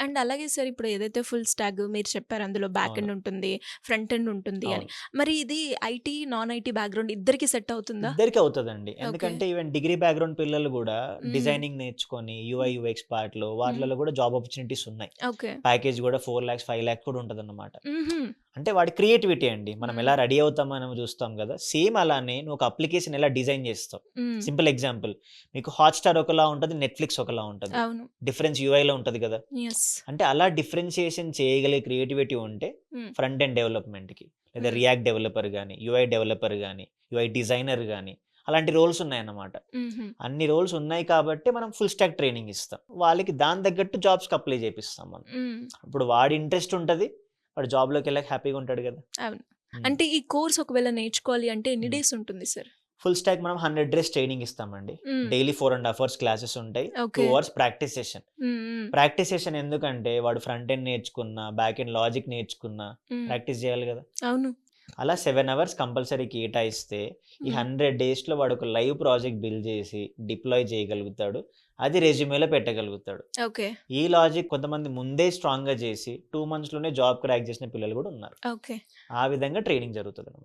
And అలాగే sir ఇప్పుడు ఏదైతే ఫుల్ స్టాక్ మీరు చెప్పారు అందులో బ్యాక్ అవును. ఎండ్ ఉంటుంది, ఫ్రంట్ ఎండ్ ఉంటుంది అని. అవును. మరి ఇది ఐటీ, నాన్ ఐటీ బ్యాక్‌గ్రౌండ్ ఇద్దరికీ సెట్ అవుతుందా? ఇద్దరికీ అవుతదండి. ఓకే. ఎందుకంటే ఈవెన్ డిగ్రీ బ్యాక్‌గ్రౌండ్ పిల్లలు గూడా హ్మ్. డిజైనింగ్ నేర్చుకొని యూఐ, హ్మ్. యూఎక్స్ పార్ట్‌లో హ్మ్. వాటిలలో గూడా జాబ్ ఆపర్చునిటీస్ ఉన్నాయి. ఓకే. ప్యాకేజ్ గూడా 4,00,000, 5,00,000 కూడా ఉంటదన్నమాట. హుహు. అంటే వాడి క్రియేటివిటీ అండి. మనం హ్మ్. ఎలా రెడీ అవుతాం మనం చూస్తాం గదా! సేమ్ అలానే నువ్వు ఒక అప్లికేషన్ ఎలా డిజైన్ చేస్తావు. హ్మ్. సింపుల్ ఎగ్జాంపుల్ మీకు హాట్‌స్టార్ ఒకలా ఉంటది. నెట్‌ఫ్లిక్స్ ఒకలా ఉంటది. అవును. డిఫరెన్స్ యూఐలో ఉంటది గదా! యెస్. అంటే అలా డిఫరెన్షియేషన్ చేయగలిగే క్రియేటివిటీ ఉంటే హ్మ్. ఫ్రంట్ ఎండ్ డెవలప్‌మెంట్‌కి లేదా హ్మ్. రియాక్ట్ డెవలపర్ గాని, యూఐ డెవలపర్ గాని, యూఐ డిజైనర్ గాని అలాంటి రోల్స్ ఉన్నాయన్నమాట. హుహు. అన్ని రోల్స్ ఉన్నాయి కాబట్టే మనం ఫుల్ స్టాక్ ట్రైనింగ్ ఇస్తాం. వాళ్ళకి దాని తగ్గట్టు జాబ్స్‌కి అప్లై చేపిస్తాం మనం. హ్మ్. ఇప్పుడు వాడి ఇంట్రెస్ట్ ఉంటది. వాడు జాబ్‌లోకెళ్ళాక హ్యాపీగా ఉంటాడు గదా! అవును. హ్మ్. అంటే ఈ కోర్స్ ఒకవేళ నేర్చుకోవాలి అంటే ఎన్ని హ్మ్. డేస్ ఉంటుంది సార్? ఫుల్ స్టాక్ మనం 100 డేస్ ట్రైనింగ్ ఇస్తామండి. హ్మ్. డైలీ 4 ½ అవర్స్ క్లాసెస్ ఉంటాయి. 2 ఓకే. Hours practice session. హ్మ్. హ్మ్. ప్రాక్టీస్ సెషన్ ఎందుకంటే వాడు ఫ్రంట్ ఎండ్ నేర్చుకున్నా, బ్యాక్ ఎండ్ లాజిక్ నేర్చుకున్నా హ్మ్. ప్రాక్టీస్ చేయాలి గదా! అవును. అలా 7 అవర్స్ కంపల్సరీ కేటాయిస్తే ఈ హ్మ్. 100 డేస్‌లో వాడు ఒక లైవ్ ప్రాజెక్ట్ బిల్డ్ చేసి డిప్లాయ్ చేయగలుగుతాడు. అది రెజ్యూమేలో పెట్టగలుగుతాడు. ఓకే. ఈ లాజిక్ కొంతమంది ముందే స్ట్రాంగ్‌గా చేసి 2 మంత్స్‌లోనే జాబ్ క్రాక్ చేసిన పిల్లలు గూడా ఉన్నారు. ఓకే. ఆ విధంగా ట్రైనింగ్ జరుగుతదనమాట.